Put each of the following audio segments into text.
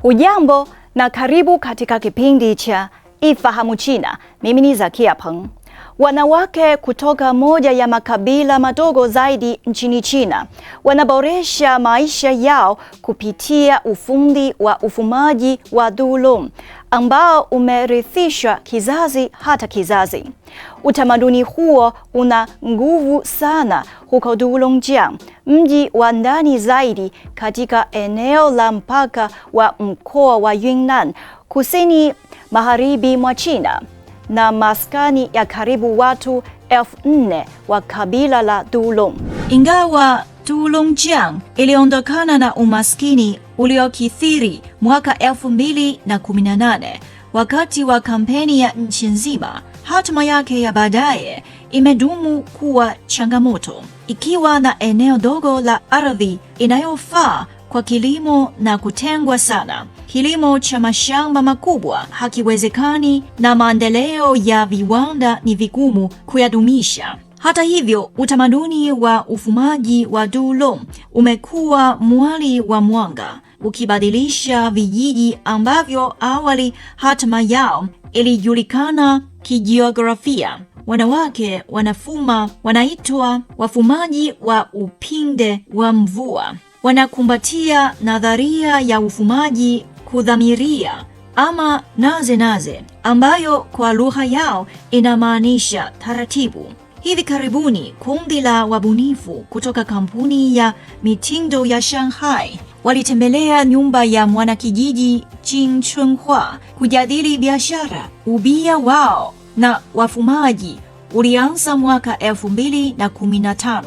Hujambo na karibu katika kipindi cha Ifahamu China. Mimi ni Zakia Peng. Wanawake kutoka moja ya makabila madogo zaidi nchini China wanaboresha maisha yao kupitia ufundi wa ufumaji wa dulong ambao umerithishwa kizazi hata kizazi. Utamaduni huo una nguvu sana huko Dulongjiang, mji wa ndani zaidi katika eneo la mpaka wa mkoa wa Yunnan, kusini magharibi mwa China, na maskani ya karibu watu 4,000 wa kabila la Dulong. Ingawa Dulongjiang iliondokana na umaskini uliokithiri mwaka 2018 wakati wa kampeni ya nchi nzima, hatima yake ya baadaye imedumu kuwa changamoto, ikiwa na eneo dogo la ardhi inayofaa kwa kilimo na kutengwa sana. Kilimo cha mashamba makubwa hakiwezekani na maendeleo ya viwanda ni vigumu kuyadumisha. Hata hivyo, utamaduni wa ufumaji wa dulong umekuwa mwali wa mwanga, ukibadilisha vijiji ambavyo awali hatima yao ilijulikana kijiografia. Wanawake wanafuma wanaitwa wafumaji wa upinde wa mvua. Wanakumbatia nadharia ya ufumaji kudhamiria ama naze, ambayo kwa lugha yao inamaanisha taratibu. Hivi karibuni kundi la wabunifu kutoka kampuni ya mitindo ya Shanghai walitembelea nyumba ya mwanakijiji Jing Chunhua kujadili biashara. Ubia wao na wafumaji ulianza mwaka 2015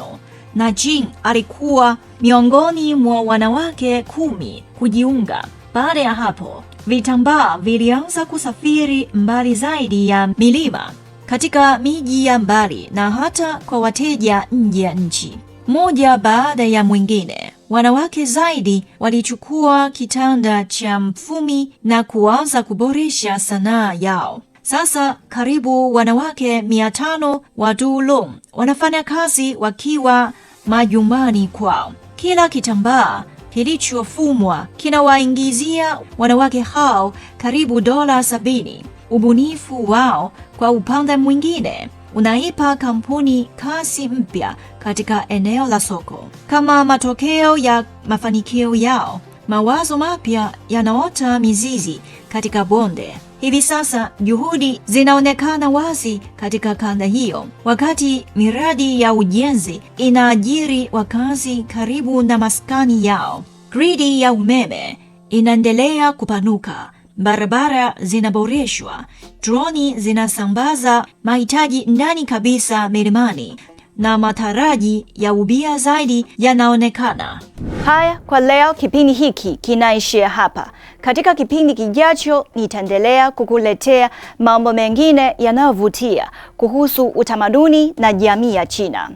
na Jing alikuwa miongoni mwa wanawake 10 kujiunga. Baada ya hapo, vitambaa vilianza kusafiri mbali zaidi ya milima, katika miji ya mbali na hata kwa wateja nje ya nchi. Moja baada ya mwingine, wanawake zaidi walichukua kitanda cha mfumi na kuanza kuboresha sanaa yao. Sasa karibu wanawake 500 wa Dulong wanafanya kazi wakiwa majumbani kwao. Kila kitambaa kilichofumwa kinawaingizia wanawake hao karibu $70. Ubunifu wao kwa upande mwingine unaipa kampuni kasi mpya katika eneo la soko. Kama matokeo ya mafanikio yao, mawazo mapya yanaota mizizi katika bonde. Hivi sasa juhudi zinaonekana wazi katika kanda hiyo, wakati miradi ya ujenzi inaajiri wakazi karibu na maskani yao. Gridi ya umeme inaendelea kupanuka, barabara zinaboreshwa, droni zinasambaza mahitaji ndani kabisa milimani, na mataraji ya ubia zaidi yanaonekana. Haya, kwa leo kipindi hiki kinaishia hapa. Katika kipindi kijacho nitaendelea kukuletea mambo mengine yanayovutia kuhusu utamaduni na jamii ya China.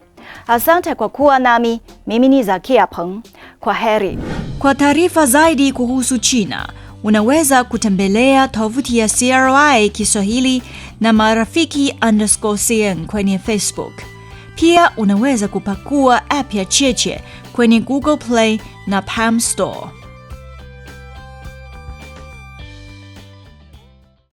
Asante kwa kuwa nami. Mimi ni Zakia Peng. Kwa heri. Kwa taarifa zaidi kuhusu China, unaweza tovuti ya CRI Kiswahili na marafiki_CN kwenye Facebook. Pia unaweza kupakua app ya Cheche kwenye Google Play na Palm Store.